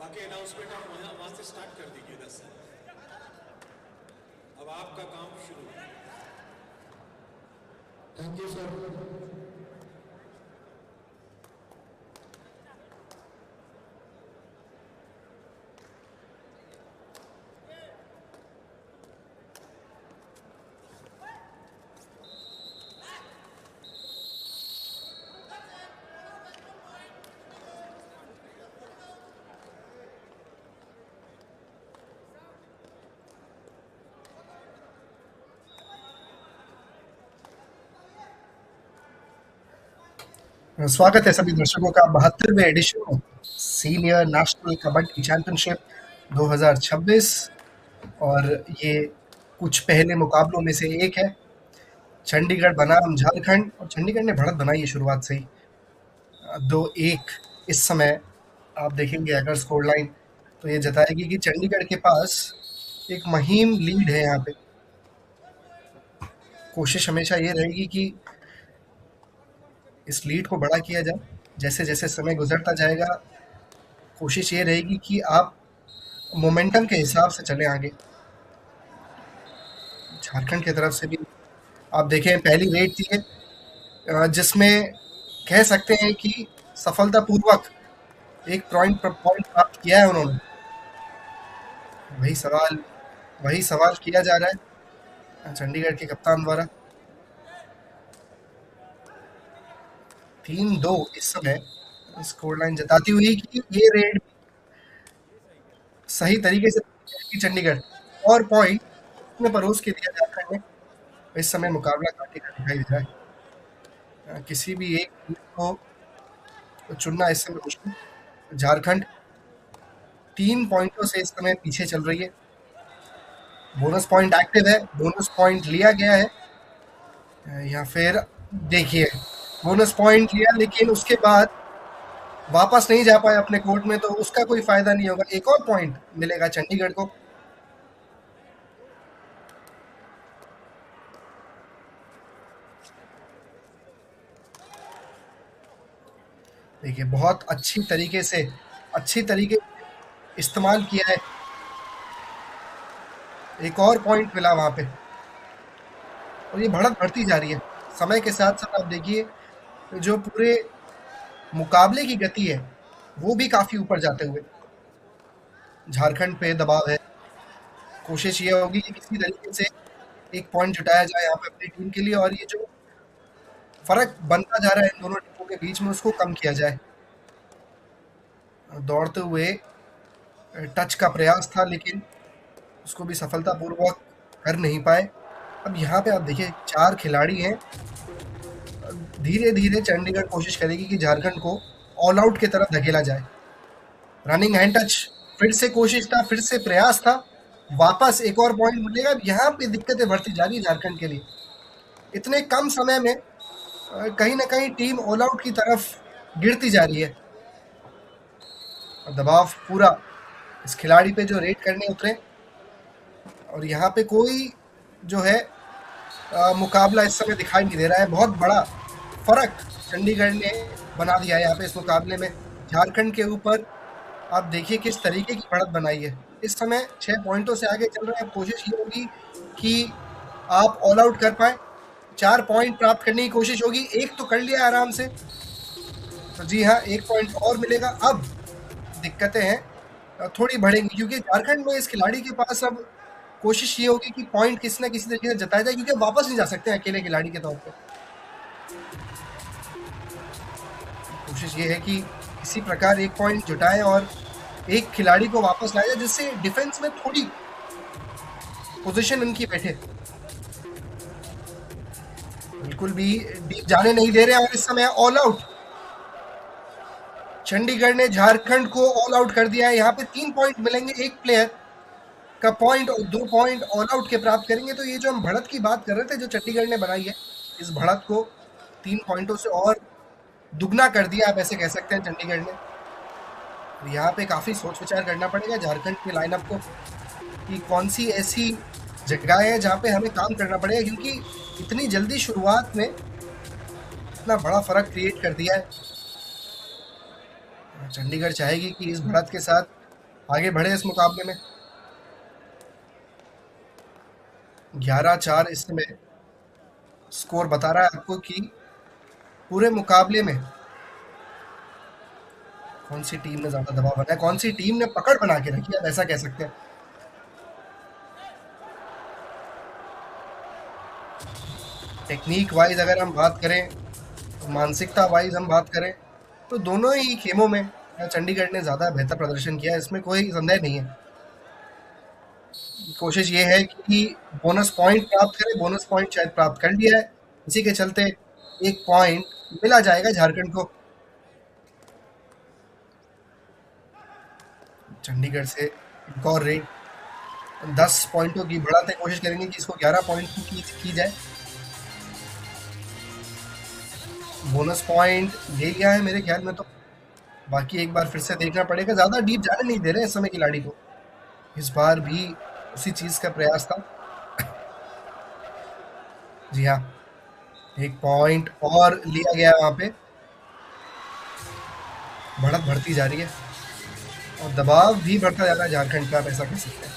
बाकी अनाउंसमेंट आप वहां से स्टार्ट कर दीजिए 10 से। अब आपका काम शुरू। Thank you sir. स्वागत है सभी दर्शकों का 72वें एडिशन में सीनियर नेशनल कबड्डी चैंपियनशिप 2026 और ये कुछ पहले मुकाबलों में से एक है। चंडीगढ़ बनाम झारखंड और चंडीगढ़ ने बढ़त बनाई है शुरुआत से ही 2-1। इस समय आप देखेंगे अगर स्कोर लाइन तो ये जताएगी कि चंडीगढ़ के पास एक मुहिम लीड है। यहाँ पे कोशिश हमेशा ये रहेगी कि इस लीड को बड़ा किया जाए। जैसे जैसे समय गुजरता जाएगा कोशिश ये रहेगी कि आप मोमेंटम के हिसाब से चलें आगे। झारखंड की तरफ से भी आप देखें पहली रेड थी जिसमें कह सकते हैं कि सफलतापूर्वक एक पॉइंट प्राप्त किया है उन्होंने। वही सवाल किया जा रहा है चंडीगढ़ के कप्तान द्वारा। 3-2 इस समय स्कोर लाइन जताती हुई कि ये रेड सही तरीके से चंडीगढ़ और पॉइंट में परोस के दिया झारखंड ने। इस समय मुकाबला काफी दिखाई दे रहा है। किसी भी एक टीम को चुनना इस समय मुश्किल। झारखंड 3 पॉइंटों से इस समय पीछे चल रही है। बोनस पॉइंट एक्टिव है, बोनस पॉइंट लिया गया है या फिर देखिए बोनस पॉइंट लिया लेकिन उसके बाद वापस नहीं जा पाए अपने कोर्ट में, तो उसका कोई फायदा नहीं होगा। एक और पॉइंट मिलेगा चंडीगढ़ को। देखिए बहुत अच्छी तरीके इस्तेमाल किया है। एक और पॉइंट मिला वहां पे और ये बढ़त बढ़ती जा रही है समय के साथ साथ। आप देखिए जो पूरे मुकाबले की गति है वो भी काफी ऊपर जाते हुए झारखंड पे दबाव है। कोशिश ये होगी कि किसी तरीके से एक पॉइंट जुटाया जाए यहाँ पे अपनी टीम के लिए और ये जो फर्क बनता जा रहा है इन दोनों टीमों के बीच में उसको कम किया जाए। दौड़ते हुए टच का प्रयास था लेकिन उसको भी सफलतापूर्वक कर नहीं पाए। अब यहाँ पे आप देखिए 4 खिलाड़ी हैं। धीरे धीरे चंडीगढ़ कोशिश करेगी कि झारखंड को ऑल आउट की तरफ धकेला जाए। रनिंग हैंड टच फिर से कोशिश था, फिर से प्रयास था, वापस एक और पॉइंट मिलेगा। यहाँ पे दिक्कतें बढ़ती जा रही है झारखंड के लिए। इतने कम समय में कहीं ना कहीं टीम ऑल आउट की तरफ गिरती जा रही है। दबाव पूरा इस खिलाड़ी पे जो रेड करने उतरे और यहाँ पे कोई जो है मुकाबला इस समय दिखाई नहीं दे रहा है। बहुत बड़ा फर्क चंडीगढ़ ने बना दिया है यहाँ पे इस मुकाबले में झारखंड के ऊपर। आप देखिए किस तरीके की बढ़त बनाई है। इस समय 6 पॉइंटों से आगे चल रहे हैं। कोशिश ये होगी कि आप ऑल आउट कर पाए। 4 पॉइंट प्राप्त करने की कोशिश होगी। एक तो कर लिया आराम से, तो जी हाँ 1 पॉइंट और मिलेगा। अब दिक्कतें हैं थोड़ी बढ़ेंगी क्योंकि झारखंड में इस खिलाड़ी के पास अब कोशिश ये होगी कि पॉइंट किसी न किसी तरीके से जताया जाए क्योंकि वापस नहीं जा सकते हैं अकेले खिलाड़ी के तौर पे। कोशिश ये है कि इसी प्रकार 1 पॉइंट जुटाएं और एक खिलाड़ी को वापस लाया जाए जिससे डिफेंस में थोड़ी पोजीशन उनकी बैठे। बिल्कुल भी डीप जाने नहीं दे रहे हैं और इस समय ऑल आउट। चंडीगढ़ ने झारखंड को ऑल आउट कर दिया है। यहाँ पे 3 पॉइंट मिलेंगे। एक प्लेयर का पॉइंट और 2 पॉइंट ऑल आउट के प्राप्त करेंगे। तो ये जो हम बढ़त की बात कर रहे थे जो चंडीगढ़ ने बनाई है, इस बढ़त को 3 पॉइंटों से और दुगना कर दिया, आप ऐसे कह सकते हैं चंडीगढ़ ने। यहाँ पे काफी सोच विचार करना पड़ेगा झारखंड के लाइनअप को कि कौन सी ऐसी जगह है जहाँ पे हमें काम करना पड़ेगा क्योंकि इतनी जल्दी शुरुआत में इतना बड़ा फर्क क्रिएट कर दिया है। चंडीगढ़ चाहेगी कि इस बढ़त के साथ आगे बढ़े इस मुकाबले में। 11-4 इस समय स्कोर बता रहा है आपको कि पूरे मुकाबले में कौन सी टीम ने ज्यादा दबाव बनाया, कौन सी टीम ने पकड़ बना के रखी, आप ऐसा कह सकते हैं। टेक्निक वाइज अगर हम बात करें, मानसिकता वाइज हम बात करें, तो दोनों ही खेमों में चंडीगढ़ ने ज्यादा बेहतर प्रदर्शन किया है, इसमें कोई संदेह नहीं है। कोशिश ये है कि बोनस पॉइंट प्राप्त करें, बोनस पॉइंट शायद प्राप्त कर लिया है, इसी के चलते एक पॉइंट मिला जाएगा झारखंड को। चंडीगढ़ से एक और रेड 10 पॉइंटों की बढ़ाते कोशिश करेंगे कि इसको 11 पॉइंट की जाए। बोनस पॉइंट ले लिया है मेरे ख्याल में, तो बाकी एक बार फिर से देखना पड़ेगा। ज्यादा डीप जाने नहीं दे रहे इस समय खिलाड़ी को, इस बार भी उसी चीज का प्रयास था। जी हाँ, एक पॉइंट और लिया गया वहां पे। बढ़त बढ़ती जा रही है और दबाव भी बढ़ता जा रहा है झारखंड का, आप ऐसा कह सकते हैं।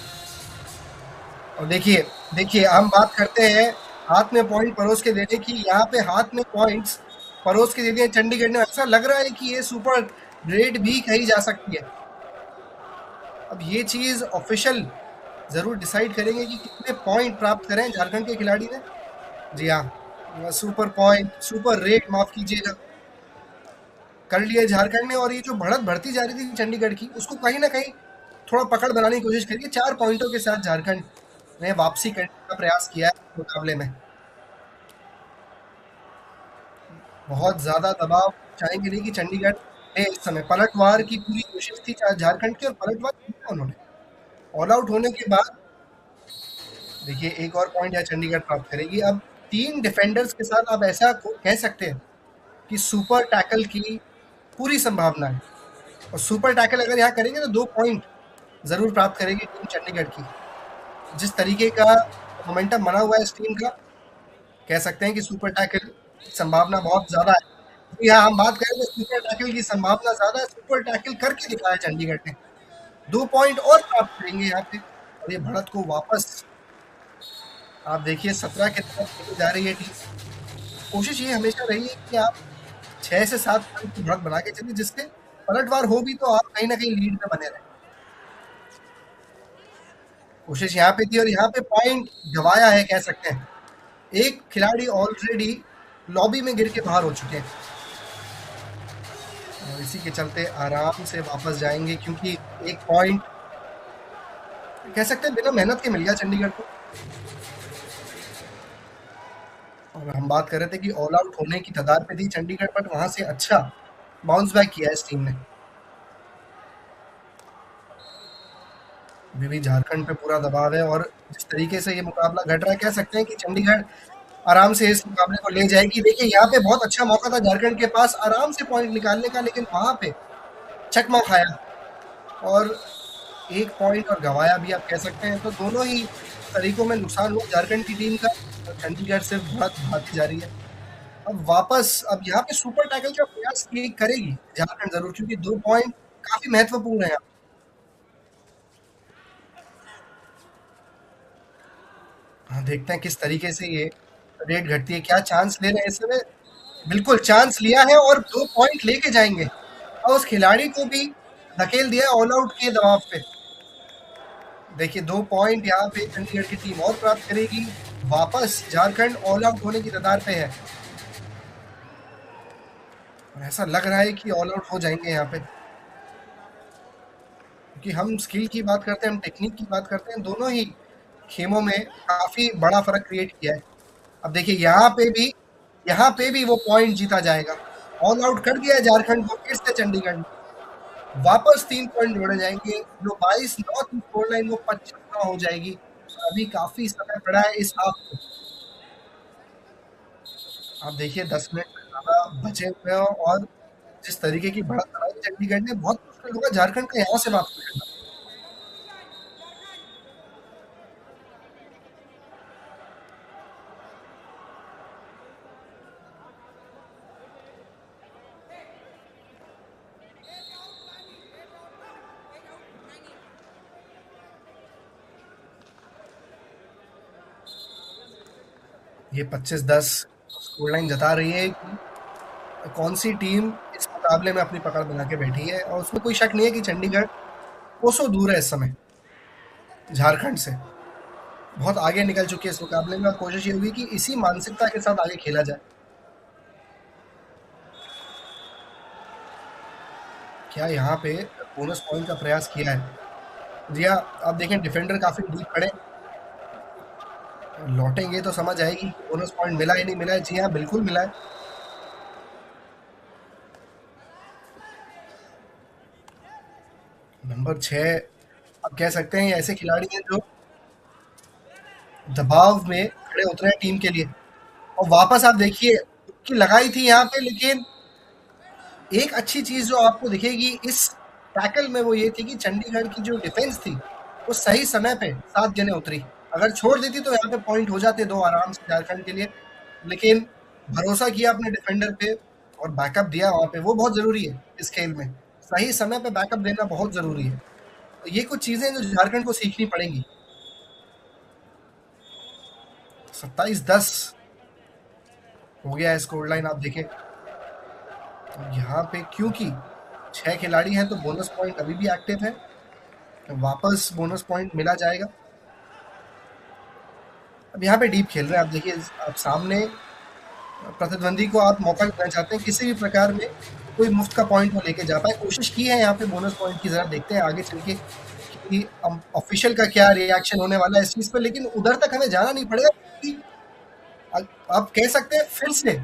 और देखिए देखिए, हम बात करते हैं हाथ में पॉइंट परोस के देने की, यहाँ पे हाथ में पॉइंट्स परोस के दे दिए चंडीगढ़ ने। ऐसा लग रहा है कि ये सुपर रेड भी कही जा सकती है। अब ये चीज ऑफिशियल जरूर डिसाइड करेंगे कि कितने पॉइंट प्राप्त करें झारखंड के खिलाड़ी ने। जी हाँ, सुपर पॉइंट, सुपर रेट माफ कीजिएगा, कर लिया झारखंड ने। और ये जो बढ़त बढ़ती जा रही थी चंडीगढ़ की, उसको कहीं ना कहीं थोड़ा पकड़ बनाने की कोशिश करिए। 4 पॉइंटों के साथ झारखंड ने वापसी करने का प्रयास किया है मुकाबले में। बहुत ज्यादा दबाव चाहेंगे नहीं कि चंडीगढ़ ने इस समय पलटवार की पूरी कोशिश थी झारखंड की, और पलटवार किया उन्होंने। ऑल आउट होने के बाद देखिए एक और पॉइंट है चंडीगढ़ प्राप्त करेगी। अब 3 डिफेंडर्स के साथ आप ऐसा कह सकते हैं कि सुपर टैकल की पूरी संभावना है। और सुपर टैकल अगर यहाँ करेंगे तो 2 पॉइंट जरूर प्राप्त करेगी टीम चंडीगढ़ की। जिस तरीके का मोमेंटम बना हुआ है इस टीम का, कह सकते हैं कि सुपर टैकल की संभावना बहुत ज्यादा है। जी हाँ, हम बात करें तो सुपर टैकल की संभावना ज्यादा है। सुपर टैकल करके दिखाया चंडीगढ़ ने, 2 पॉइंट और प्राप्त करेंगे यहाँ पे। और ये बढ़त को वापस आप देखिए 17 की तरफ लेके जा रही है टीम। कोशिश ये हमेशा रही है कि आप 6 से 7 पॉइंट की बढ़त बना के चलिए, जिससे पलटवार हो भी तो आप कहीं ना कहीं लीड में बने रहे। कोशिश यहाँ पे थी और यहाँ पे पॉइंट गवाया है कह सकते हैं। एक खिलाड़ी ऑलरेडी लॉबी में गिर के बाहर हो चुके हैं और इसी के चलते आराम से वापस जाएंगे, क्योंकि एक पॉइंट कह सकते हैं बिना मेहनत के मिल गया चंडीगढ़ को। और हम बात कर रहे थे कि ऑल आउट होने की कगार पे थी चंडीगढ़, बट वहां से अच्छा बाउंस बैक किया इस टीम ने। अभी भी झारखंड पे पूरा दबाव है और जिस तरीके से ये मुकाबला घट रहा है, कह सकते हैं कि चंडीगढ़ आराम से इस मुकाबले को ले जाएगी। देखिए यहाँ पे बहुत अच्छा मौका था झारखंड के पास आराम से पॉइंट निकालने का, लेकिन वहां पे चकमा खाया और एक पॉइंट और गवाया भी आप कह सकते हैं। तो दोनों ही तरीकों में नुकसान हुआ झारखंड की टीम का और चंडीगढ़ सिर्फ बढ़त बढ़ाती जा रही है। अब वापस अब यहाँ पे सुपर टैकल का प्रयास करेगी झारखंड जरूर, क्योंकि 2 पॉइंट काफी महत्वपूर्ण है। हाँ, देखते हैं किस तरीके से ये रेट घटती है। क्या चांस ले रहे हैं इस समय? बिल्कुल चांस लिया है और 2 पॉइंट लेके जाएंगे और उस खिलाड़ी को भी धकेल दिया ऑल आउट के दबाव पे। देखिए 2 पॉइंट यहाँ पे चंडीगढ़ की टीम और प्राप्त करेगी। वापस झारखंड ऑल आउट होने की कगार पे है और ऐसा लग रहा है कि ऑल आउट हो जाएंगे यहाँ पे, क्योंकि हम स्किल की बात करते हैं, हम टेक्निक की बात करते हैं, दोनों ही खेमों में काफी बड़ा फर्क क्रिएट किया है। अब देखिए यहाँ पे भी वो पॉइंट जीता जाएगा। ऑल आउट कर दिया है झारखंड को फिर से चंडीगढ़ ने। वापस 3 पॉइंट जोड़े जाएंगे। जो 22-9 की स्कोर लाइन वो 25-9 हो जाएगी। अभी काफी समय पड़ा है इस हाफ को। आप देखिए 10 मिनट से ज्यादा बचे हुए हैं और जिस तरीके की बढ़त बनाई चंडीगढ़ ने, बहुत मुश्किल होगा झारखंड का यहाँ से वापस करना। ये 25-10 स्कोर लाइन जता रही है कि कौन सी टीम इस मुकाबले में अपनी पकड़ बना के बैठी है, और उसमें कोई शक नहीं है कि चंडीगढ़ कोसों दूर है इस समय झारखंड से, बहुत आगे निकल चुकी है इस मुकाबले में, और कोशिश ये होगी कि इसी मानसिकता के साथ आगे खेला जाए। क्या यहाँ पे बोनस पॉइंट का प्रयास किया है? जी हाँ, आप देखें डिफेंडर काफी डीप खड़े, लौटेंगे तो समझ आएगी बोनस पॉइंट मिला ही नहीं मिला है। जी हाँ, बिल्कुल मिला है। नंबर 6 आप कह सकते हैं ये ऐसे खिलाड़ी हैं जो दबाव में खड़े उतरे हैं टीम के लिए, और वापस आप देखिए कि लगाई थी यहाँ पे, लेकिन एक अच्छी चीज जो आपको दिखेगी इस टैकल में वो ये थी कि चंडीगढ़ की जो डिफेंस थी वो सही समय पे 7 जने उतरी। अगर छोड़ देती तो यहाँ पे पॉइंट हो जाते 2 आराम से झारखंड के लिए, लेकिन भरोसा किया अपने डिफेंडर पे और बैकअप दिया वहाँ पे, वो बहुत जरूरी है इस खेल में। सही समय पे बैकअप देना बहुत जरूरी है। तो ये कुछ चीजें जो झारखंड को सीखनी पड़ेंगी। 27-10 हो गया है स्कोर लाइन, आप देखें तो यहाँ पे क्योंकि 6 खिलाड़ी हैं तो बोनस पॉइंट अभी भी एक्टिव है, तो वापस बोनस पॉइंट मिला जाएगा। अब यहाँ पे डीप खेल रहे हैं, आप देखिए आप सामने प्रतिद्वंदी को आप मौका देना चाहते हैं किसी भी प्रकार में, कोई मुफ्त का पॉइंट वो लेके जा पाए। कोशिश की है यहाँ पे बोनस पॉइंट की, जरा देखते हैं आगे चल के कि ऑफिशियल का क्या रिएक्शन होने वाला है इस चीज पर, लेकिन उधर तक हमें जाना नहीं पड़ेगा क्योंकि आप कह सकते हैं फिर से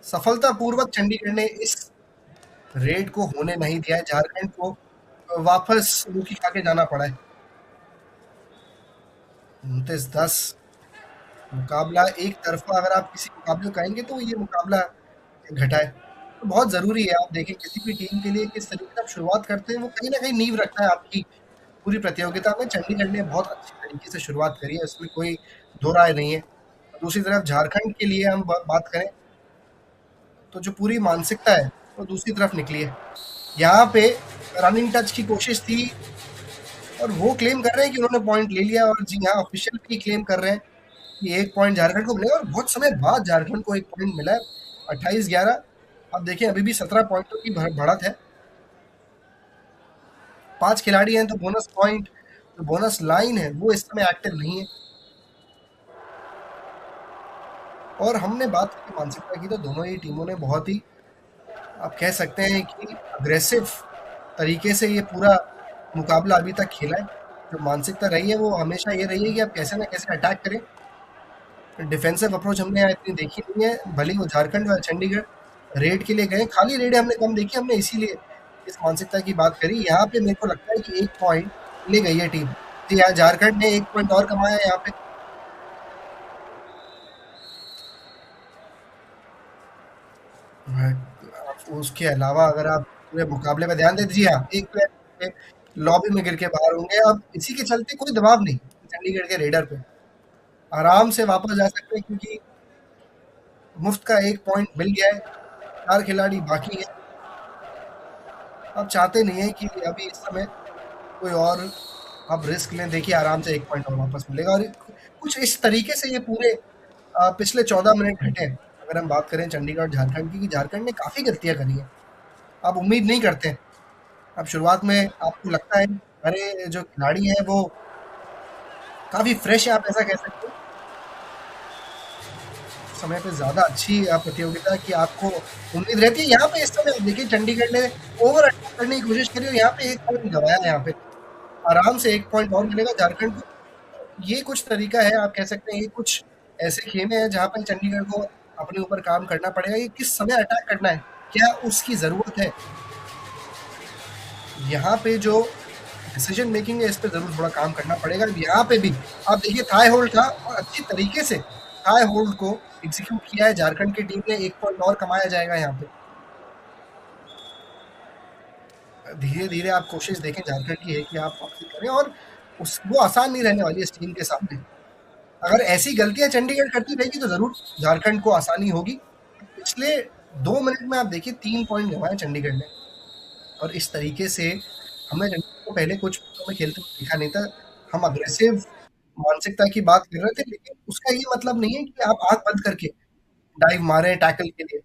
सफलतापूर्वक चंडीगढ़ ने इस रेड को होने नहीं दिया है। झारखंड को वापस मुंह की खा के जाना पड़ा है। 29-10 मुकाबला एक तरफा अगर आप किसी मुकाबले को कहेंगे तो ये मुकाबला घटा है। तो बहुत ज़रूरी है, आप देखें किसी भी टीम के लिए किस तरीके से आप शुरुआत करते हैं वो कहीं न कहीं नींव रखता है आपकी पूरी प्रतियोगिता में। चंडीगढ़ ने बहुत अच्छी तरीके से शुरुआत करी है, इसमें कोई दो राय नहीं है। दूसरी तरफ झारखंड के लिए हम बात करें तो जो पूरी मानसिकता है वो दूसरी तरफ निकली है। यहाँ पे रनिंग टच की कोशिश थी और वो क्लेम कर रहे हैं कि उन्होंने पॉइंट ले लिया, और जी हाँ ऑफिशियल भी क्लेम कर रहे हैं कि 1 पॉइंट झारखंड को मिलेगा, और बहुत समय बाद झारखंड को 1 पॉइंट मिला है। 28-11 अब देखिए अभी भी 17 पॉइंटों की बढ़त है। 5 खिलाड़ी हैं तो बोनस पॉइंट, जो बोनस लाइन है वो इस समय एक्टिव नहीं है। और हमने बात की मानसिकता की तो दोनों ही टीमों ने बहुत ही आप कह सकते हैं कि अग्रेसिव तरीके से ये पूरा मुकाबला अभी तक खेला है। जो मानसिकता रही है वो हमेशा ये रही है कि आप कैसे ना कैसे अटैक करें। डिफेंसिव अप्रोच हमने यहाँ इतनी देखी नहीं है, भले ही वो झारखंड और चंडीगढ़ रेड के लिए गए, खाली रेडें हमने कम देखी, हमने इसीलिए इस मानसिकता की बात करी। यहाँ पे मेरे को लगता है कि 1 पॉइंट ले गई है टीम। तो यहाँ झारखंड ने 1 पॉइंट और कमाया यहाँ पे। उसके अलावा अगर आप पूरे मुकाबले में ध्यान दें, जी हाँ, एक प्लेयर लॉबी में गिर के बाहर होंगे। अब इसी के चलते कोई दबाव नहीं चंडीगढ़ के रेडर पे, आराम से वापस जा सकते हैं क्योंकि मुफ्त का 1 पॉइंट मिल गया है। 4 खिलाड़ी बाकी हैं। अब चाहते नहीं है कि अभी इस समय कोई और आप रिस्क लें। देखिए आराम से 1 पॉइंट और वापस मिलेगा, और कुछ इस तरीके से ये पूरे पिछले 14 मिनट घटे हैं। अगर हम बात करें चंडीगढ़ झारखंड की, कि झारखंड ने काफ़ी गलतियाँ करी हैं। आप उम्मीद नहीं करते हैं। अब शुरुआत में आपको लगता है अरे जो खिलाड़ी हैं वो काफ़ी फ्रेश है, आप ऐसा कह सकते हैं। समय पे ज़्यादा अच्छी प्रतियोगिता की आपको उम्मीद रहती है। यहाँ पे इस समय देखिए चंडीगढ़ ने ओवर अटैक करने की कोशिश करी और यहाँ पे 1 पॉइंट गंवाया है। यहाँ पे आराम से 1 पॉइंट और मिलेगा झारखंड को। ये कुछ तरीका है, आप कह सकते हैं ये कुछ ऐसे खेमे हैं जहाँ पे चंडीगढ़ को अपने ऊपर काम करना पड़ेगा कि किस समय अटैक करना है, क्या उसकी ज़रूरत है। यहाँ पे जो डिसीजन मेकिंग है इस पे ज़रूर थोड़ा काम करना पड़ेगा। यहाँ पे भी आप देखिए थाई होल्ड था और अच्छी तरीके से थाई होल्ड को एग्जीक्यूट किया है झारखंड की टीम ने। 1 पॉइंट और कमाया जाएगा यहाँ पे। धीरे धीरे आप कोशिश देखें झारखंड की है कि आप वापसी करें, और वो आसान नहीं रहने वाली इस टीम के सामने। अगर ऐसी गलतियां चंडीगढ़ करती रहेगी तो जरूर झारखंड को आसानी होगी। पिछले 2 मिनट में आप देखिए 3 पॉइंट गंवाए चंडीगढ़ ने, और इस तरीके से हमने चंडीगढ़ को पहले कुछ मैचों में खेलते हुए देखा नहीं था। हम अग्रेसिव मानसिकता की बात कर रहे थे, लेकिन उसका ये मतलब नहीं है कि आप आँख बंद करके डाइव मारें टैकल के लिए।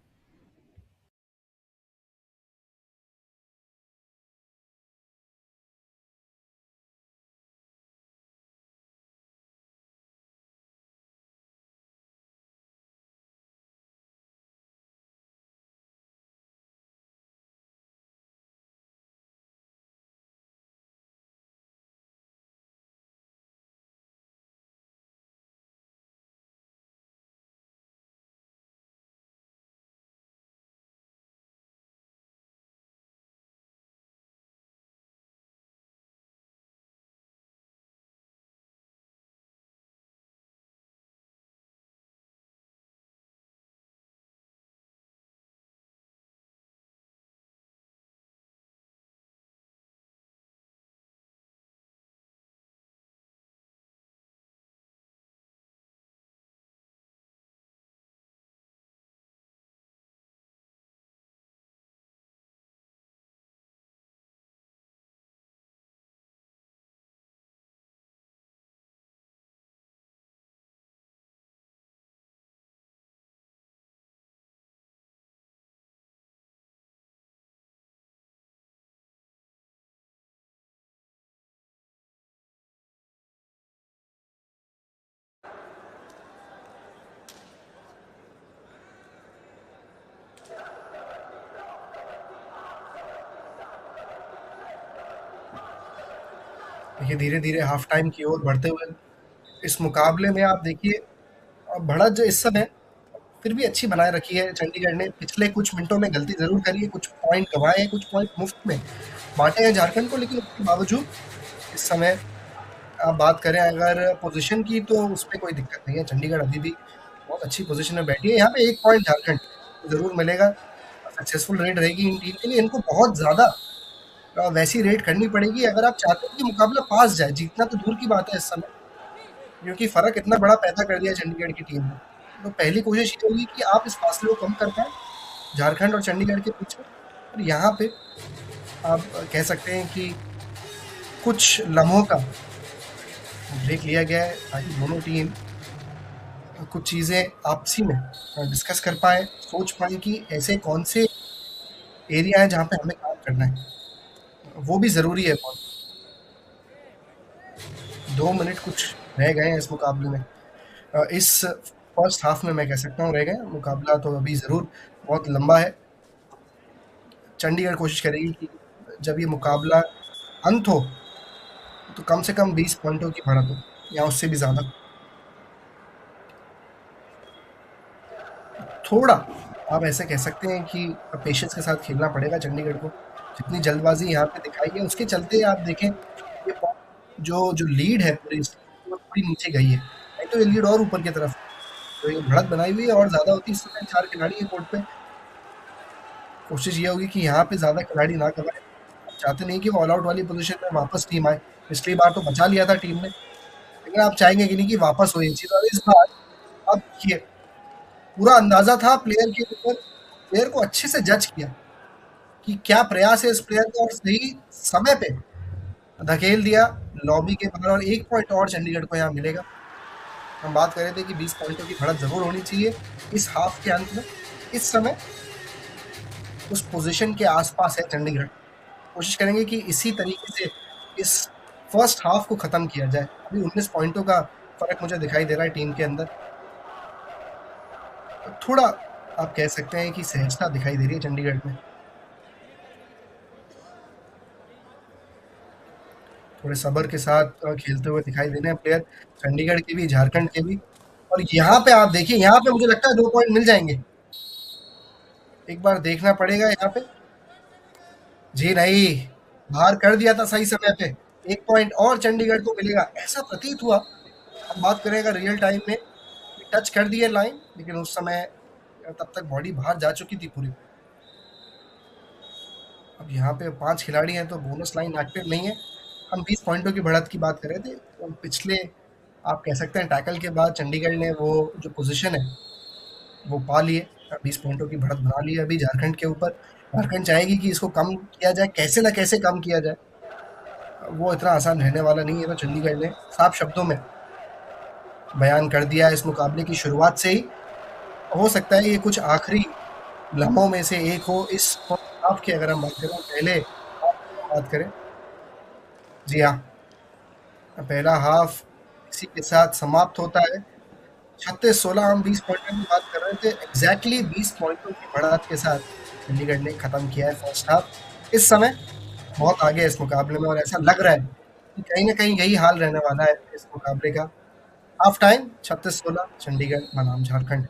देखिए धीरे-धीरे हाफ टाइम की ओर बढ़ते हुए इस मुकाबले में आप देखिए बढ़त जो इस समय फिर भी अच्छी बनाए रखी है चंडीगढ़ ने। पिछले कुछ मिनटों में गलती ज़रूर करी है, कुछ पॉइंट गँवाए हैं, कुछ पॉइंट मुफ्त में बाँटे हैं झारखंड को, लेकिन उसके बावजूद इस समय आप बात करें अगर पोज़ीशन की तो उसपे कोई दिक्कत नहीं है। चंडीगढ़ अभी भी बहुत अच्छी पोज़ीशन में बैठी है। यहाँ पे 1 पॉइंट झारखंड को ज़रूर मिलेगा। सक्सेसफुल रेड रहेगी इन टीम के लिए। इनको बहुत ज़्यादा वैसी रेड करनी पड़ेगी अगर आप चाहते हैं कि मुकाबला पास जाए। जीतना तो दूर की बात है इस समय, क्योंकि फ़र्क इतना बड़ा पैदा कर दिया है चंडीगढ़ की टीम ने। तो पहली कोशिश ये होगी कि आप इस फासले को कम कर पाएँ झारखंड और चंडीगढ़ के बीच में। और यहाँ पे आप कह सकते हैं कि कुछ लम्हों का ब्रेक लिया गया है ताकि दोनों टीम कुछ चीज़ें आपसी में डिस्कस कर पाएँ, सोच पाएँ कि ऐसे कौन से एरिया हैं जहाँ पे हमें काम करना है। वो भी ज़रूरी है बहुत। 2 मिनट कुछ रह गए हैं इस मुकाबले में। इस फर्स्ट हाफ में मैं कह सकता हूँ रह गए हैं। मुकाबला तो अभी ज़रूर बहुत लंबा है। चंडीगढ़ कोशिश करेगी कि जब ये मुकाबला अंत हो तो कम से कम 20 पॉइंटों की बढ़त हो या उससे भी ज़्यादा। थोड़ा आप ऐसे कह सकते हैं कि पेशेंस के साथ खेलना पड़ेगा चंडीगढ़ को। जितनी जल्दबाजी यहाँ पे दिखाई है उसके चलते आप देखें ये जो लीड है पूरी वो थोड़ी नीचे गई है। नहीं तो ये लीड और ऊपर की तरफ तो ये बढ़त बनाई हुई है और ज़्यादा होती। इस समय 4 खिलाड़ी है कोर्ट पे। कोशिश ये होगी कि यहाँ पे ज़्यादा खिलाड़ी ना गवाएँ। चाहते नहीं कि वो ऑल आउट वाली पोज़ीशन में वापस टीम आए। पिछली बार तो बचा लिया था टीम ने, लेकिन आप चाहेंगे कि नहीं कि वापस हो ये चीज़। और इस बार अब देखिए पूरा अंदाज़ा था प्लेयर के ऊपर, प्लेयर को अच्छे से जज किया कि क्या प्रयास है इस प्लेयर का और सही समय पे धकेल दिया लॉबी के बाहर और 1 पॉइंट और चंडीगढ़ को यहाँ मिलेगा। हम बात कर रहे थे कि 20 पॉइंटों की बढ़त ज़रूर होनी चाहिए इस हाफ के अंत में। इस समय उस पोज़ीशन के आस-पास है चंडीगढ़। कोशिश करेंगे कि इसी तरीके से इस फर्स्ट हाफ को ख़त्म किया जाए। अभी 19 पॉइंटों का फ़र्क मुझे दिखाई दे रहा है टीम के अंदर। थोड़ा आप कह सकते हैं कि सहजता दिखाई दे रही है चंडीगढ़ में। थोड़े सब्र के साथ खेलते हुए दिखाई दे रहे हैं प्लेयर चंडीगढ़ के भी, झारखंड के भी। और यहाँ पे आप देखिए, यहाँ पे मुझे लगता है 2 पॉइंट मिल जाएँगे। एक बार देखना पड़ेगा यहाँ पे। जी नहीं, बाहर कर दिया था सही समय पे। 1 पॉइंट और चंडीगढ़ को मिलेगा, ऐसा प्रतीत हुआ। हम बात करें अगर रियल टाइम में टच कर दिए लाइन, लेकिन उस समय तब तक बॉडी बाहर जा चुकी थी पूरी। अब यहाँ पे 5 खिलाड़ी हैं तो बोनस लाइन एक्टिव नहीं है। हम 20 पॉइंटों की बढ़त की बात कर रहे थे। तो पिछले आप कह सकते हैं टैकल के बाद चंडीगढ़ ने वो जो पोजीशन है वो पा लिए। 20 पॉइंटों की बढ़त बना ली है अभी झारखंड के ऊपर। झारखंड चाहेगी कि इसको कम किया जाए, कैसे ना कैसे कम किया जाए। वो इतना आसान रहने वाला नहीं है। तो चंडीगढ़ ने साफ शब्दों में बयान कर दिया है इस मुकाबले की शुरुआत से ही। हो सकता है ये कुछ आखिरी लम्हों में से एक हो इस हाफ की, अगर हम बात करें पहले हाफ की हम बात करें। जी हाँ, पहला हाफ इसी के साथ समाप्त होता है। 36-16 हम 20 पॉइंटों की बात कर रहे थे, एग्जैक्टली 20 पॉइंटों की बढ़त के साथ चंडीगढ़ ने खत्म किया है फर्स्ट हाफ। इस समय बहुत आगे है इस मुकाबले में और ऐसा लग रहा है कि कहीं ना कहीं यही हाल रहने वाला है इस मुकाबले का। हाफ टाइम 36-16 चंडीगढ़ बनाम झारखंड।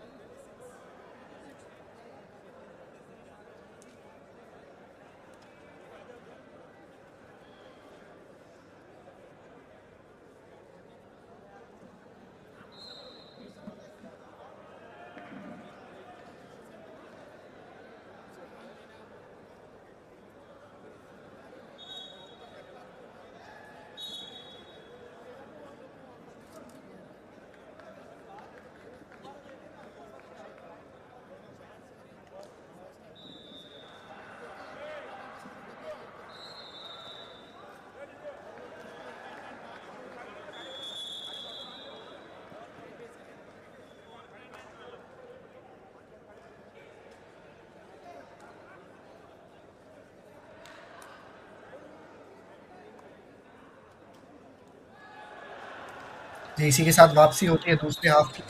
जी, इसी के साथ वापसी होती है दूसरे हाफ की।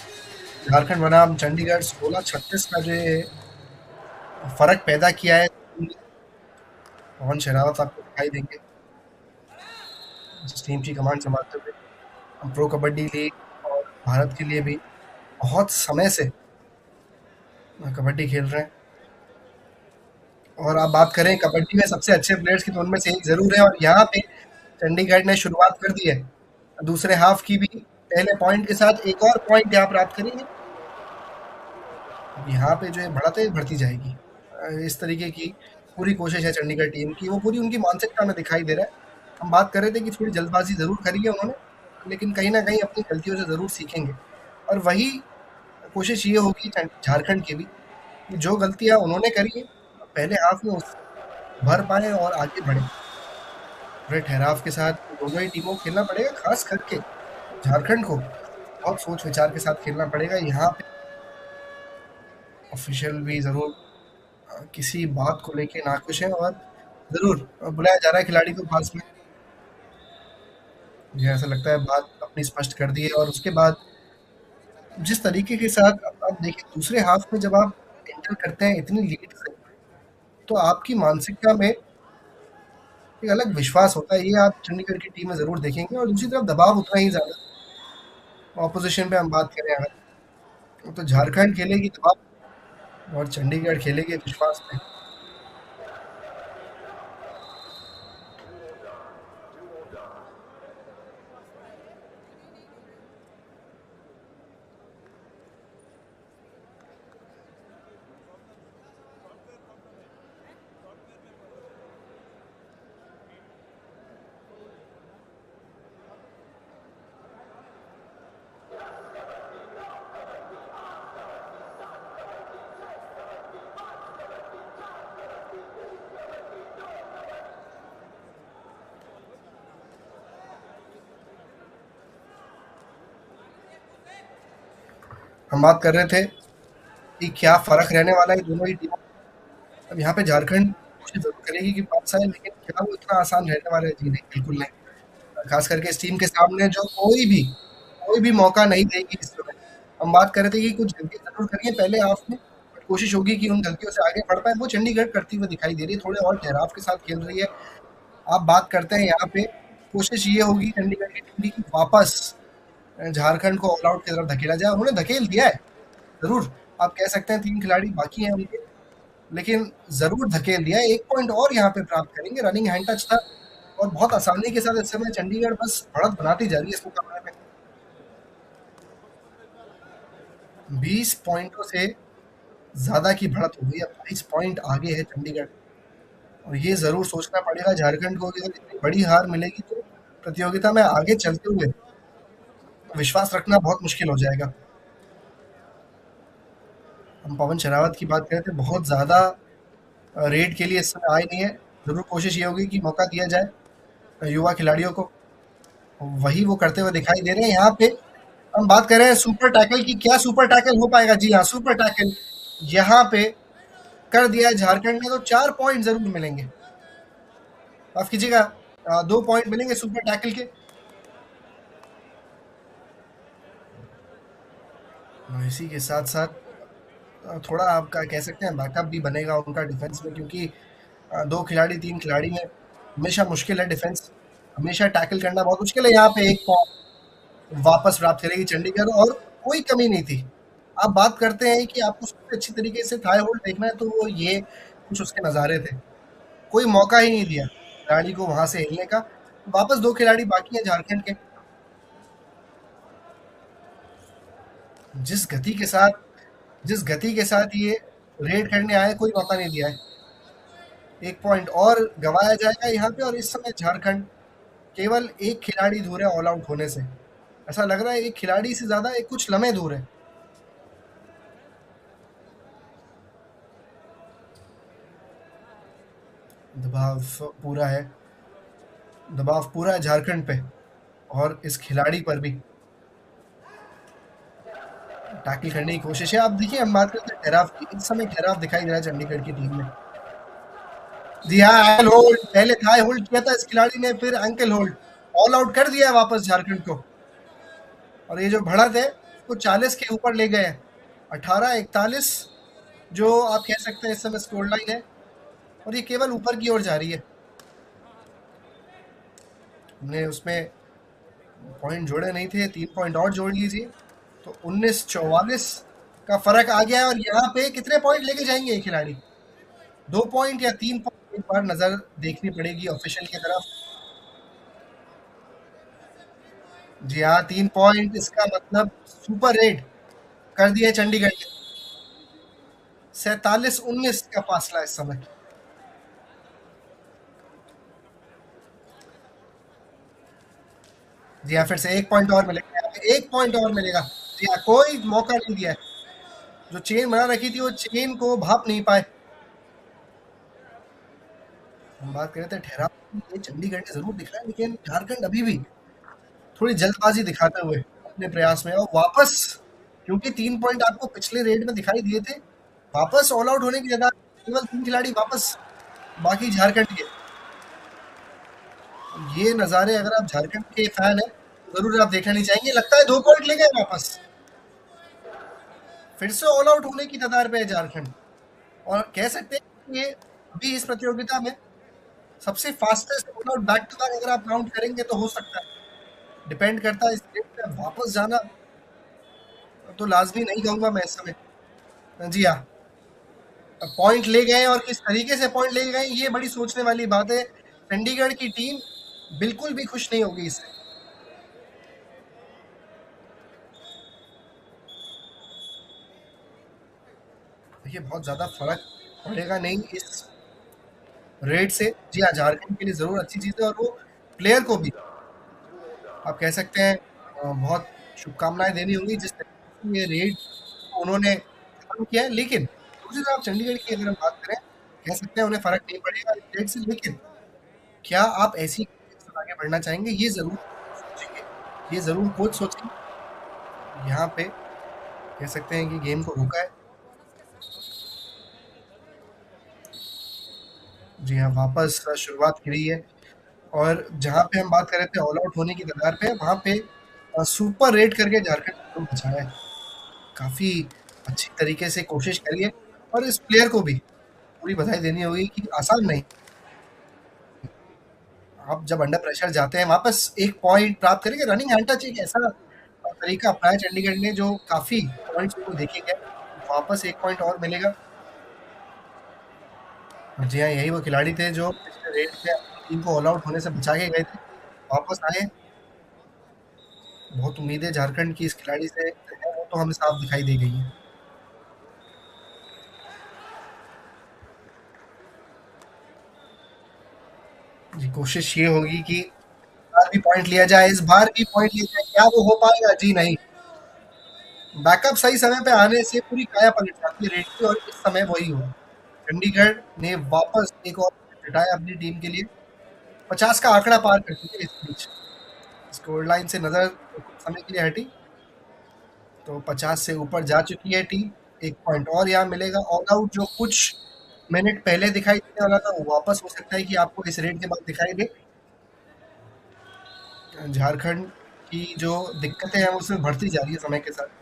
झारखंड बनाम चंडीगढ़ 16-36 का जो ये फर्क पैदा किया है, पवन शेरावत आपको दिखाई देंगे जिस टीम की कमांड संभालते हुए हम प्रो कबड्डी लीग और भारत के लिए भी बहुत समय से कबड्डी खेल रहे हैं। और आप बात करें कबड्डी में सबसे अच्छे प्लेयर्स की, तो उनमें से एक जरूर है। और यहाँ पे चंडीगढ़ ने शुरुआत कर दी है दूसरे हाफ की भी पहले पॉइंट के साथ। एक और पॉइंट यहाँ प्राप्त करेंगे, यहाँ पे जो है बढ़त है बढ़ती जाएगी। इस तरीके की पूरी कोशिश है चंडीगढ़ टीम की, वो पूरी उनकी मानसिकता में दिखाई दे रहा है। हम बात कर रहे थे कि थोड़ी जल्दबाजी जरूर करी है उन्होंने, लेकिन कहीं ना कहीं अपनी गलतियों से जरूर सीखेंगे। और वही कोशिश ये होगी झारखंड की भी कि जो गलतियां उन्होंने करी है पहले हाफ में उससे भर पाए और आगे बढ़े। पूरे ठहराव के साथ दोनों ही टीमों को खेलना पड़ेगा, खास करके झारखंड को बहुत सोच विचार के साथ खेलना पड़ेगा। यहाँ पे ऑफिशियल भी जरूर किसी बात को लेके नाखुश है और जरूर बुलाया जा रहा है खिलाड़ी को पास में। मुझे ऐसा लगता है बात अपनी स्पष्ट कर दी है। और उसके बाद जिस तरीके के साथ आप देखिए दूसरे हाफ में जब आप एंटर करते हैं इतनी लीड से, तो आपकी मानसिकता में एक अलग विश्वास होता है। ये आप चंडीगढ़ की टीम में जरूर देखेंगे। और दूसरी तरफ दबाव उतना ही ज्यादा ऑपोजिशन पे हम बात करें अगर, तो झारखंड खेलेगी दबाव और चंडीगढ़ खेलेगी विश्वास पे। हम बात कर रहे थे कि क्या फर्क रहने वाला है दोनों ही टीमों में। अब यहाँ पे झारखंड कोशिश जरूर करेगी कि पास आए, लेकिन क्या वो इतना आसान रहने वाला है? जी नहीं, बिल्कुल नहीं। खास करके इस टीम के सामने जो कोई भी मौका नहीं देगी इस समय। हम बात कर रहे थे कि कुछ गलतियां जरूर करिए पहले हाफ में, बट कोशिश होगी कि उन गलतियों से आगे बढ़ पाए। वो चंडीगढ़ करती हुई दिखाई दे रही है, थोड़े और ठहराव के साथ खेल रही है। आप बात करते हैं यहाँ पे कोशिश ये होगी चंडीगढ़ की टीम की कि वापस झारखंड को ऑल आउट की तरफ धकेला जाए। उन्होंने धकेल दिया है जरूर, आप कह सकते हैं 3 खिलाड़ी बाकी हैं उनके, लेकिन जरूर धकेल दिया है। 1 पॉइंट और यहाँ पे प्राप्त करेंगे। रनिंग हैंड टच था और बहुत आसानी के साथ इस समय चंडीगढ़ बस बढ़त बनाती जा रही है इस मुकाबले में। 20 पॉइंटों से ज्यादा की बढ़त हो गई है, 22 पॉइंट आगे है चंडीगढ़। और ये जरूर सोचना पड़ेगा झारखंड को कि अगर इतनी बड़ी हार मिलेगी तो प्रतियोगिता में आगे चलते हुए विश्वास रखना बहुत मुश्किल हो जाएगा। हम पवन शेरावत की बात करें तो बहुत ज्यादा रेड के लिए इस समय आए नहीं है। जरूर कोशिश ये होगी कि मौका दिया जाए युवा खिलाड़ियों को, वही वो करते हुए दिखाई दे रहे हैं यहाँ पे। हम बात कर रहे हैं सुपर टैकल की, क्या सुपर टैकल हो पाएगा? जी हाँ, सुपर टैकल यहाँ पे कर दिया है झारखंड ने, तो 4 पॉइंट जरूर मिलेंगे। माफ कीजिएगा, 2 पॉइंट मिलेंगे सुपर टैकल के। इसी के साथ साथ थोड़ा आपका कह सकते हैं बैकअप भी बनेगा उनका डिफेंस में, क्योंकि 2 खिलाड़ी 3 खिलाड़ी में हमेशा मुश्किल है डिफेंस, हमेशा टैकल करना बहुत मुश्किल है। यहाँ पे एक पॉइंट वापस प्राप्त करेगी चंडीगढ़, और कोई कमी नहीं थी। आप बात करते हैं कि आपको सबसे अच्छी तरीके से थाई होल्ड देखना है, तो वो ये कुछ उसके नज़ारे थे। कोई मौका ही नहीं दिया खिलाड़ी को वहां से हिलने का। वापस 2 खिलाड़ी बाकी हैं झारखंड के। जिस गति के साथ जिस गति के साथ ये रेड करने आए, कोई मौका नहीं दिया है। 1 पॉइंट और गंवाया जाएगा यहाँ पे, और इस समय झारखंड केवल एक खिलाड़ी दूर है ऑल आउट होने से। ऐसा लग रहा है एक खिलाड़ी से ज्यादा एक कुछ लम्हे दूर है। दबाव पूरा है, दबाव पूरा है झारखंड पे और इस खिलाड़ी पर भी। टैकल करने की कोशिश है। आप देखिए, हम बात करते हैं ठहराव की, इस समय ठहराव दिखाई दे रहा है चंडीगढ़ की टीम में। जी हाँ, एंकल होल्ड, पहले थाई होल्ड किया था इस खिलाड़ी ने, फिर एंकल होल्ड। ऑल आउट कर दिया है वापस झारखंड को, और ये जो बढ़त है वो 40 के ऊपर ले गए हैं। 18-41 जो आप कह सकते हैं इस समय स्कोर लाइन है, और ये केवल ऊपर की ओर जा रही है। हमने उसमें पॉइंट जोड़े नहीं थे, 3 पॉइंट और जोड़ लीजिए तो 19-44 का फर्क आ गया है। और यहाँ पे कितने पॉइंट लेके जाएंगे ये खिलाड़ी? 2 पॉइंट या 3 पॉइंट? एक बार नजर देखनी पड़ेगी ऑफिशियल की तरफ। जी हाँ, 3 पॉइंट, इसका मतलब सुपर रेड कर दिया है चंडीगढ़ ने। 47-19 का फासला इस समय। जी हाँ, फिर से 1 पॉइंट और मिलेगा, यहाँ पे 1 पॉइंट और मिलेगा। जी हाँ, कोई मौका नहीं दिया है। जो चेन बना रखी थी वो चेन को भाप नहीं पाए। हम बात कर रहे थे ठहराव की, ये चंडीगढ़ ने जरूर दिखा है, लेकिन झारखंड अभी भी थोड़ी जल्दबाजी दिखाते हुए अपने प्रयास में, और वापस, क्योंकि 3 पॉइंट आपको पिछले रेड में दिखाई दिए थे, वापस ऑल आउट होने की जगह केवल 3 खिलाड़ी वापस बाकी झारखंड के। ये नज़ारे अगर आप झारखंड के फैन हैं तो जरूर आप देखना नहीं चाहेंगे। लगता है 2 पॉइंट ले गए वापस, फिर से ऑल आउट होने की कतार पे है झारखंड, और कह सकते हैं कि ये अभी इस प्रतियोगिता में सबसे fastest all out back to back अगर आप काउंट करेंगे तो हो सकता है। डिपेंड करता है इस रेड पे वापस जाना, तो लाजमी नहीं कहूंगा मैं इस समय। जी हाँ, पॉइंट ले गए, और किस तरीके से पॉइंट ले गए ये बड़ी सोचने वाली बात है। चंडीगढ़ की टीम बिल्कुल भी खुश नहीं होगी इससे। देखिए, बहुत ज्यादा फर्क पड़ेगा नहीं इस रेड से। जी हाँ, झारखंड के लिए जरूर अच्छी चीज है, और वो प्लेयर को भी आप कह सकते हैं बहुत शुभकामनाएं देनी होंगी जिस तरीके से ये रेड उन्होंने खत्म किया है। लेकिन दूसरी तरफ चंडीगढ़ की अगर हम बात करें, कह सकते हैं उन्हें फर्क नहीं पड़ेगा इस रेड से। लेकिन क्या आप ऐसी आगे बढ़ना चाहेंगे, ये जरूर सोचेंगे, ये जरूर कोच सोचेंगे। यहाँ पे कह सकते हैं कि गेम को रोका है। जी हाँ, वापस शुरुआत करी है, और जहाँ पे हम बात कर रहे थे ऑल आउट होने की कगार पे, वहाँ पे सुपर रेड करके झारखंड को बचाया है। काफी अच्छी तरीके से कोशिश करी है, और इस प्लेयर को भी पूरी बधाई देनी होगी कि आसान नहीं। आप जब अंडर प्रेशर जाते हैं, वापस 1 पॉइंट प्राप्त करेंगे। रनिंग हैंड टच एक ऐसा तरीका अपनाया चंडीगढ़ ने जो काफी पॉइंट्स को देखेंगे। वापस 1 पॉइंट और मिलेगा। जी हाँ, यही वो खिलाड़ी थे जो पिछले रेड में अपनी टीम को ऑल आउट होने से बचा के गए थे, वापस आए। बहुत उम्मीदें झारखंड की इस खिलाड़ी से है, वो तो हमें साफ दिखाई दे गई है। जी, कोशिश ये होगी कि इस बार भी पॉइंट लिया जाए, इस बार भी पॉइंट लिया जाए। क्या वो हो पाएगा? जी नहीं। बैकअप सही समय पे आने से पूरी काया पलट जाती है रेड की, और इस समय वही हुआ। चंडीगढ़ ने वापस एक और हटाया अपनी टीम के लिए। 50 का आंकड़ा पार कर चुके इस बीच। स्कोर लाइन से नजर कुछ समय के लिए हटी, तो 50 से ऊपर जा चुकी है टीम। 1 पॉइंट और यहाँ मिलेगा। ऑल आउट जो कुछ मिनट पहले दिखाई देने वाला था, वो वापस हो सकता है कि आपको इस रेड के बाद दिखाई दे। झारखंड की जो दिक्कतें हैं, वो उसमें बढ़ती जा रही है समय के साथ।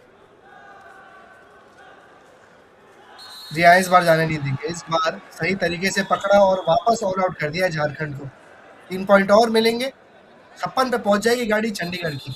जी हाँ, इस बार जाने नहीं देंगे। इस बार सही तरीके से पकड़ा और वापस ऑल आउट कर दिया झारखंड को। 3 पॉइंट और मिलेंगे। 56 पे पहुंच जाएगी गाड़ी चंडीगढ़ की।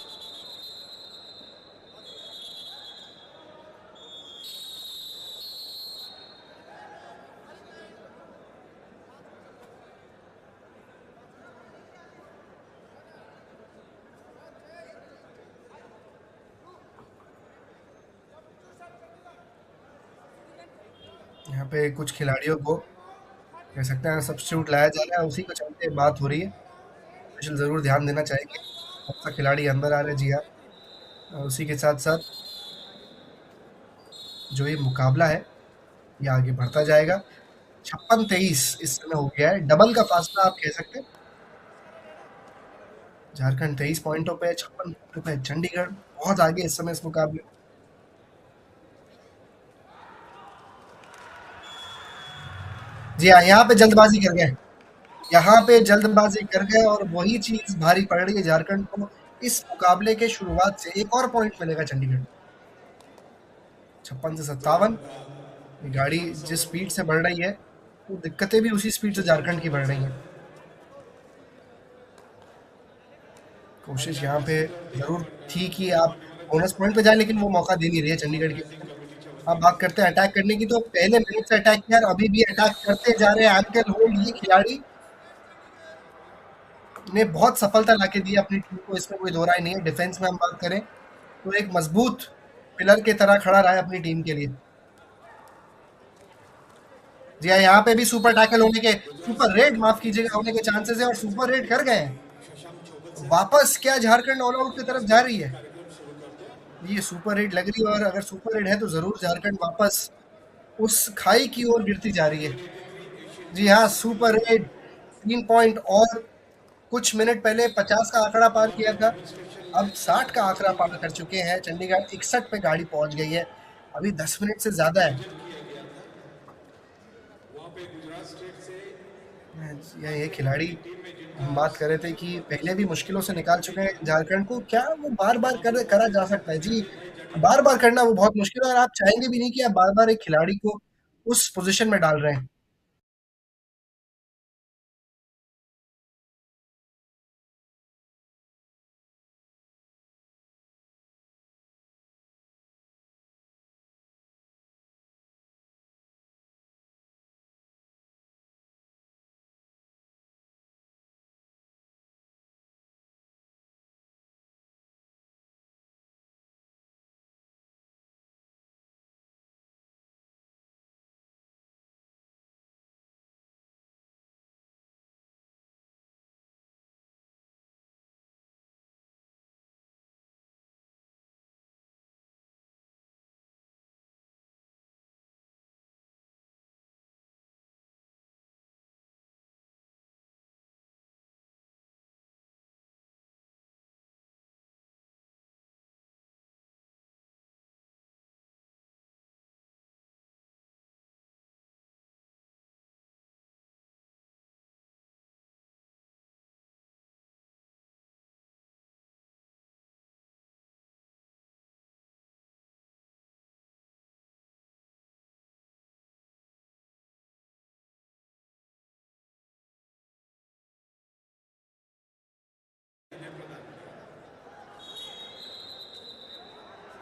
यहाँ पे कुछ खिलाड़ियों को कह सकते हैं सब्स्टिट्यूट लाया जा रहा है, उसी को चलते बात हो रही है। ऑफिशियल जरूर ध्यान देना चाहेंगे कौन सा खिलाड़ी अंदर आ रहा है। जी हाँ, और उसी के साथ साथ जो ये मुकाबला है, ये आगे बढ़ता जाएगा। 56-23 इस समय हो गया है, डबल का फासला आप कह सकते हैं। झारखंड 23 पॉइंटों पे है, 56 पॉइंटों पे है चंडीगढ़। बहुत आगे इस समय इस मुकाबले में। जी हाँ, यहाँ पे जल्दबाजी कर गए। यहाँ पे जल्दबाजी कर गए और वही चीज भारी पड़ रही है झारखंड को। इस मुकाबले के शुरुआत से एक और पॉइंट मिलेगा चंडीगढ़। 56 से 57। ये गाड़ी जिस स्पीड से बढ़ रही है, वो दिक्कतें भी उसी स्पीड से झारखंड की बढ़ रही हैं। कोशिश यहाँ पे जरूर थी कि आप बोनस पॉइंट पे जाए, लेकिन वो मौका दे नहीं रही है चंडीगढ़ की टीम। अब बात करते हैं अटैक करने की, तो पहले मिनट से अटैक किया और अभी भी अटैक करते जा रहे हैं एंकल होल्ड। ये खिलाड़ी ने बहुत सफलता लाके दी अपनी टीम को, इसमें कोई दो राय नहीं है। डिफेंस में हम बात करें तो एक मजबूत पिलर की तरह खड़ा रहा है अपनी टीम के लिए। जी हाँ, यहाँ पे भी सुपर टैकल होने के, सुपर रेड माफ कीजिएगा, होने के चांसेस है और सुपर रेड कर गए हैं। वापस क्या झारखंड ऑल आउट की तरफ जा रही है? ये सुपर रेड लग रही है, और अगर सुपर रेड है तो जरूर झारखंड वापस उस खाई की ओर गिरती जा रही है। जी हाँ, सुपर रेड। 3 पॉइंट और कुछ मिनट पहले 50 का आंकड़ा पार किया था, अब 60 का आंकड़ा पार कर चुके हैं। चंडीगढ़ 61 पे गाड़ी पहुंच गई है। अभी 10 मिनट से ज्यादा है। वहाँ पे गुजरात स्टेट से ये खिलाड़ी हम बात कर रहे थे कि पहले भी मुश्किलों से निकाल चुके हैं झारखंड को, क्या वो बार बार करा जा सकता है? जी, बार बार करना वो बहुत मुश्किल है, और आप चाहेंगे भी नहीं कि आप बार बार एक खिलाड़ी को उस पोजीशन में डाल रहे हैं।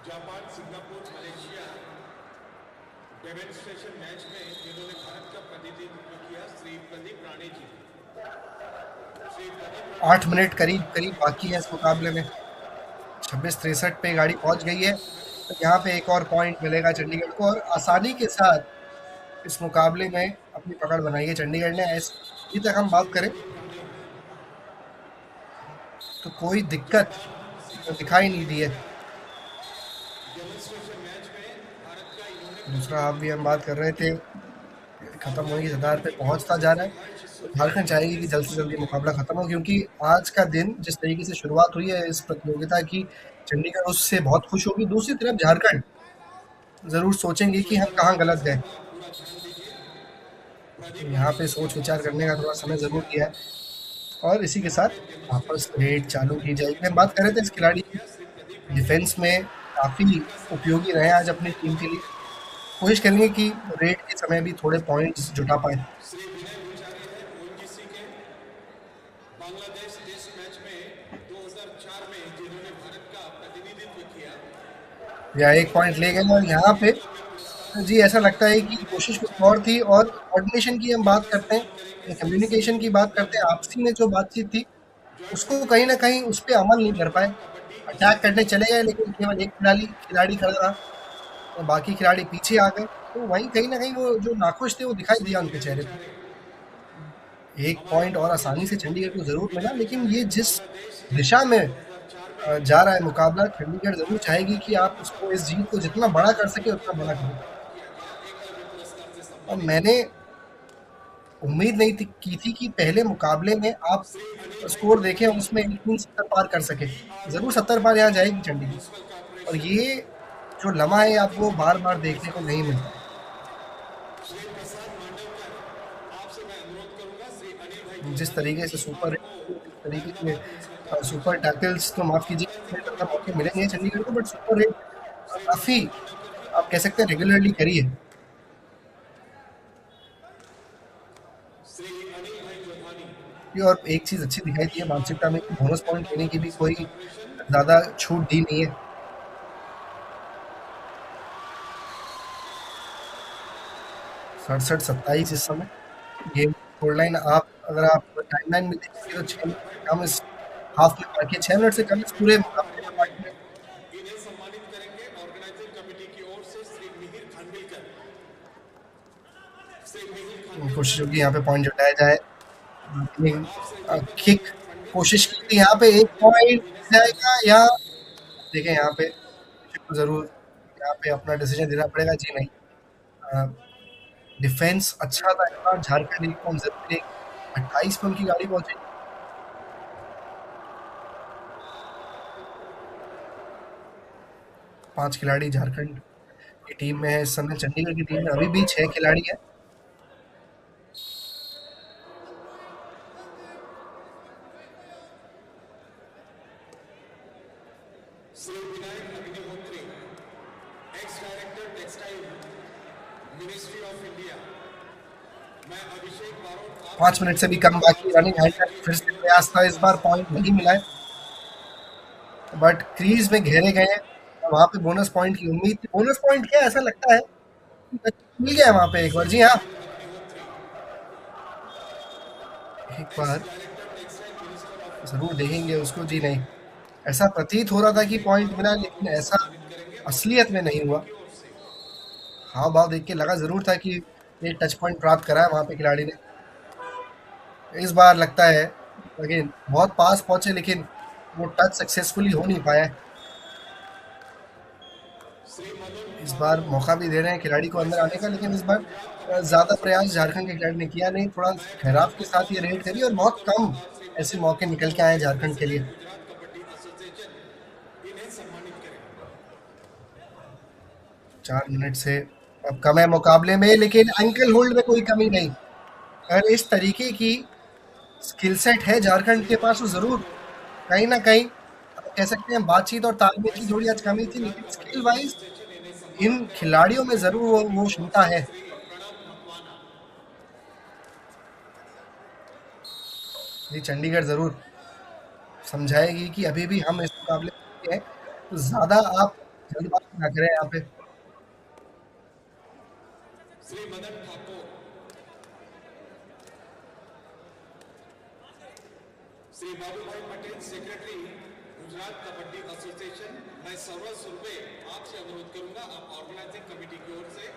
Japan, Singapore, Malaysia demonstration match में जिन्होंने भारत का प्रतिनिधित्व किया, श्री प्रदीप राणे जी। श्री प्रदीप 8 मिनट करीब करीब बाकी है इस मुकाबले में। 26-63 पे गाड़ी पहुंच गई है। तो यहाँ पे एक और पॉइंट मिलेगा चंडीगढ़ को, और आसानी के साथ इस मुकाबले में अपनी पकड़ बनाई है चंडीगढ़ ने। अभी तक हम बात करें तो कोई दिक्कत तो दिखाई नहीं दी है। डेमोन्स्ट्रेशन मैच में भारत का इन्होंने दूसरा हाफ भी हम बात कर रहे थे, खत्म होने की कगार पे पहुंचता जा रहा है। झारखंड चाहेगी कि जल्द से जल्द ये मुकाबला खत्म हो, क्योंकि आज का दिन जिस तरीके से शुरुआत हुई है इस प्रतियोगिता की, चंडीगढ़ उससे बहुत खुश होगी। दूसरी तरफ झारखंड जरूर सोचेंगे कि हम कहाँ गलत गए। तो यहाँ पे सोच विचार करने का थोड़ा समय जरूर दिया है, और इसी के साथ वापस रेड चालू की जाएगी। हम बात कर रहे थे इस खिलाड़ी की, डिफेंस में काफी उपयोगी रहे आज अपनी टीम के लिए। कोशिश करेंगे कि रेड के समय भी थोड़े पॉइंट्स जुटा पाए। श्री विनय भूचारी है ओएनजीसी के, बांग्लादेश इस मैच में 2004 में जिन्होंने भारत का प्रतिनिधित्व किया। या एक पॉइंट ले गए, और यहाँ पे जी ऐसा लगता है कि कोशिश कुछ और थी, और कोऑर्डिनेशन की हम बात करते हैं, कम्युनिकेशन की बात करते हैं, आपसी में जो बातचीत थी उसको कहीं ना कहीं उस पर अमल नहीं कर पाए। अटैक करने चले गए लेकिन केवल एक खिलाड़ी खिलाड़ी खड़ा रहा, और बाकी खिलाड़ी पीछे आ गए। तो वहीं कहीं ना कहीं वो जो नाखुश थे वो दिखाई दिया उनके चेहरे पे। एक पॉइंट और आसानी से चंडीगढ़ को जरूर मिला, लेकिन ये जिस दिशा में जा रहा है मुकाबला, चंडीगढ़ जरूर चाहेगी कि आप उसको, इस जीत को जितना बड़ा कर सके उतना बड़ा करें। और मैंने उम्मीद नहीं की थी कि पहले मुकाबले में आप स्कोर देखें उसमें एक टीम 70 पार कर सके। जरूर 70 पार यहाँ जाएगी चंडीगढ़, और ये जो लम्हा है आपको बार बार देखने को नहीं मिलता है। जिस तरीके से सुपर जिस तरीके से सुपर टैकल्स, तो माफ कीजिए मौके मिलेंगे चंडीगढ़ को, बट सुपर रेट काफी आप कह सकते हैं रेगुलरली करी है। और एक चीज अच्छी दिखाई दी है मानसिकता में कि बोनस पॉइंट लेने की भी कोई ज्यादा छूट दी नहीं है। 67-27 इस समय गेम स्कोर लाइन। आप अगर आप टाइमलाइन में देखेंगे तो 6 मिनट से कम इस हाफ में बाकी है, 6 मिनट से कम इस पूरे मुकाबले में बाकी है। इन्हें सम्मानित करेंगे ऑर्गेनाइजिंग कमेटी की ओर से श्री मिहिर खानविलकर। श्री मिहिर खानविलकर कोशिश होगी यहाँ पे पॉइंट जुटाया जाए। किक कोशिश की थी, यहाँ पे एक पॉइंट जाएगा। यहाँ देखें, यहाँ पे तो जरूर यहाँ पे अपना डिसीजन देना पड़ेगा। जी नहीं, डिफेंस अच्छा था इस बार। झारखंड एक पॉइंट जरूर, 28 पे उनकी गाड़ी पहुंची। पांच खिलाड़ी झारखंड की टीम में है इस समय। चंडीगढ़ की टीम में अभी भी 6 खिलाड़ी है। Shri Vinayak Agnihotri, ex director textile, ministry of India. मैं अभिषेक बारोट 5 मिनट से भी कम बाकी, रनिंग हैंड फिर से प्रयास था, इस बार पॉइंट नहीं मिला है, बट क्रीज में घेरे गए हैं। वहां पे बोनस पॉइंट की उम्मीद थी। बोनस पॉइंट क्या, ऐसा लगता है मिल गया वहां पे एक बार। जी हाँ, एक बार जरूर देखेंगे उसको। जी नहीं, ऐसा प्रतीत हो रहा था कि पॉइंट मिला, लेकिन ऐसा असलियत में नहीं हुआ। हाव भाव देख के लगा जरूर था कि एक टच पॉइंट प्राप्त करा है वहां पे खिलाड़ी ने। इस बार लगता है अगेन बहुत पास पहुंचे, लेकिन वो टच सक्सेसफुली हो नहीं पाया है। इस बार मौका भी दे रहे हैं खिलाड़ी को अंदर आने का, लेकिन इस बार ज्यादा प्रयास झारखंड के खिलाड़ी ने किया नहीं। थोड़ा ठहराव के साथ ये रेड करी, और बहुत कम ऐसे मौके निकल के आए झारखंड के लिए। 4 मिनट से अब कम है मुकाबले में, लेकिन एंकल होल्ड में कोई कमी नहीं। अगर इस तरीके की स्किल सेट है झारखंड के पास, तो जरूर कहीं ना कहीं आप कह सकते हैं बातचीत और तालमेल की थोड़ी आज कमी थी, लेकिन स्किल वाइज इन खिलाड़ियों में जरूर वो क्षमता है। ये चंडीगढ़ जरूर समझाएगी कि अभी भी हम इस मुकाबले में हैं, तो ज्यादा आप जल्दबाजी ना करें यहाँ पे। श्री मदन ठाकुर, श्री बाबू भाई पटेल, सेक्रेटरी गुजरात कबड्डी एसोसिएशन। मैं सौरभ सुरभे आपसे अनुरोध करूंगा, आप ऑर्गेनाइजिंग कमेटी की ओर से।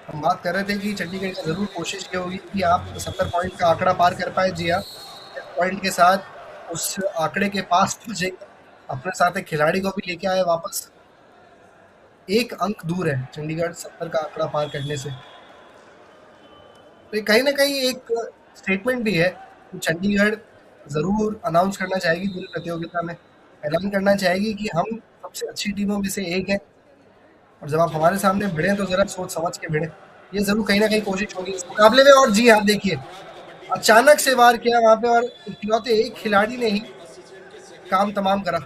हम बात कर रहे थे कि चंडीगढ़ की जरूर कोशिश ये होगी कि आप 70 पॉइंट का आंकड़ा पार कर पाए। जी हाँ, पॉइंट के साथ उस आंकड़े के पास पहुंचे, अपने साथ एक खिलाड़ी को भी लेके आए वापस। एक अंक दूर है चंडीगढ़ 70 का आंकड़ा पार करने से। तो ये कहीं ना कहीं एक स्टेटमेंट भी है कि चंडीगढ़ ज़रूर अनाउंस करना चाहेगी पूरी प्रतियोगिता में, ऐलान करना चाहेगी कि हम सबसे अच्छी टीमों में से एक हैं और जब आप हमारे सामने भिड़ें तो ज़रा सोच समझ के भिड़ें। ये ज़रूर कहीं न कहीं कोशिश होगी इस मुकाबले में। और जी हाँ, देखिए अचानक से वार किया वहाँ पे और इकलौते एक खिलाड़ी ने ही काम तमाम करा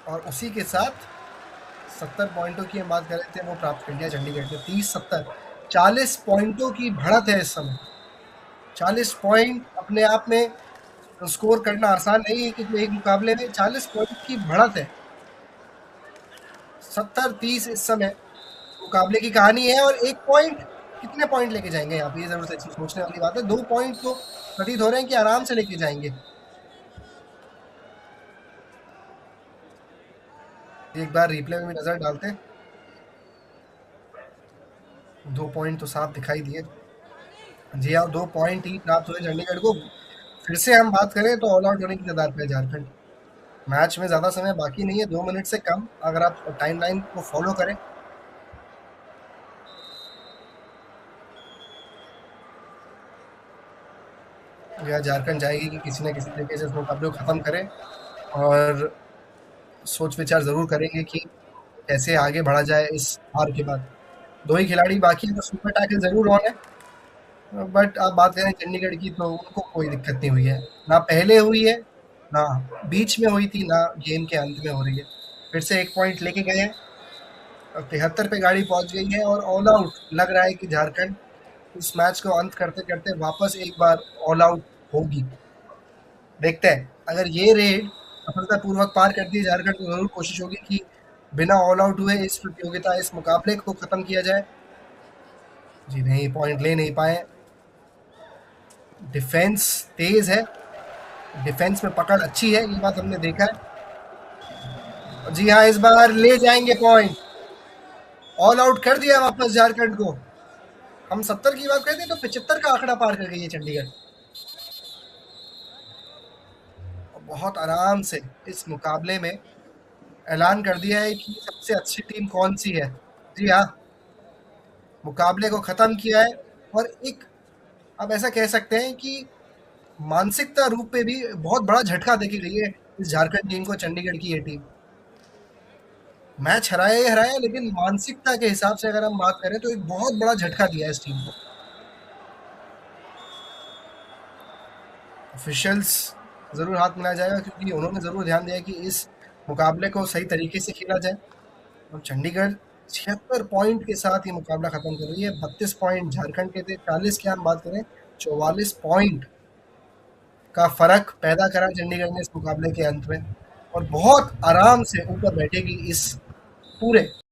और उसी के साथ 70 पॉइंटों की हम बात कर रहे थे वो प्राप्त कर लिया चंडीगढ़ ने। 30-70 40 पॉइंटों की बढ़त है इस समय। 40 पॉइंट अपने आप में स्कोर करना आसान नहीं है क्योंकि एक मुकाबले में 40 पॉइंट की बढ़त है। 70-30 इस समय मुकाबले की कहानी है और एक पॉइंट कितने पॉइंट लेके जाएंगे यहाँ पे, ये जरूर से सोचने वाली बात है। 2 पॉइंट तो प्रतीत हो रहे हैं कि आराम से लेके जाएंगे। एक बार रिप्ले में भी नजर डालते हैं। 2 पॉइंट तो साफ दिखाई दिए। जी हाँ, 2 पॉइंट ही प्राप्त हुए चंडीगढ़ को। फिर से हम बात करें तो ऑल आउट होने की कगार पे है झारखंड। मैच में ज्यादा समय बाकी नहीं है, 2 मिनट से कम अगर आप टाइमलाइन को फॉलो करें। या झारखंड चाहेगी कि किसी न किसी तरीके से इस मुकाबले को खत्म करें और सोच विचार जरूर करेंगे कि कैसे आगे बढ़ा जाए इस हार के बाद। 2 ही खिलाड़ी बाकी है तो सुपर टैकल जरूर ऑन है। बट आप बात करें चंडीगढ़ की तो उनको कोई दिक्कत नहीं हुई है, ना पहले हुई है ना बीच में हुई थी ना गेम के अंत में हो रही है। फिर से 1 पॉइंट लेके गए हैं, 73 पे गाड़ी पहुंच गई है और ऑल आउट लग रहा है कि झारखंड इस मैच को अंत करते करते वापस एक बार ऑल आउट होगी। देखते हैं अगर ये रेड सफलतापूर्वक पार करती है झारखंड तो जरूर कोशिश होगी कि बिना ऑल आउट हुए इस प्रतियोगिता इस मुकाबले को खत्म किया जाए। जी नहीं, पॉइंट ले नहीं पाए। डिफेंस तेज है, डिफेंस में पकड़ अच्छी है, ये बात हमने देखा है। जी हाँ, इस बार ले जाएंगे पॉइंट। ऑल आउट कर दिया वापस झारखंड को। हम 70 की बात करते हैं तो 75 का आंकड़ा पार कर गई है चंडीगढ़। बहुत आराम से इस मुकाबले में ऐलान कर दिया है कि सबसे अच्छी टीम कौन सी है। जी हाँ, मुकाबले को खत्म किया है और एक अब ऐसा कह सकते हैं कि मानसिकता रूप पे भी बहुत बड़ा झटका देके गई है इस झारखंड टीम को चंडीगढ़ की ये टीम। मैच हराया ही हराया लेकिन मानसिकता के हिसाब से अगर हम बात करें तो एक बहुत बड़ा झटका दिया है इस टीम को। ऑफिशियल्स जरूर हाथ मिलाया जाएगा क्योंकि उन्होंने जरूर ध्यान दिया कि इस मुकाबले को सही तरीके से खेला जाए। और चंडीगढ़ 76 पॉइंट के साथ ये मुकाबला खत्म कर रही है। 32 पॉइंट झारखंड के थे, 40 की हम बात करें 44 पॉइंट का फर्क पैदा करा चंडीगढ़ ने इस मुकाबले के अंत में और बहुत आराम से ऊपर बैठेगी इस पूरे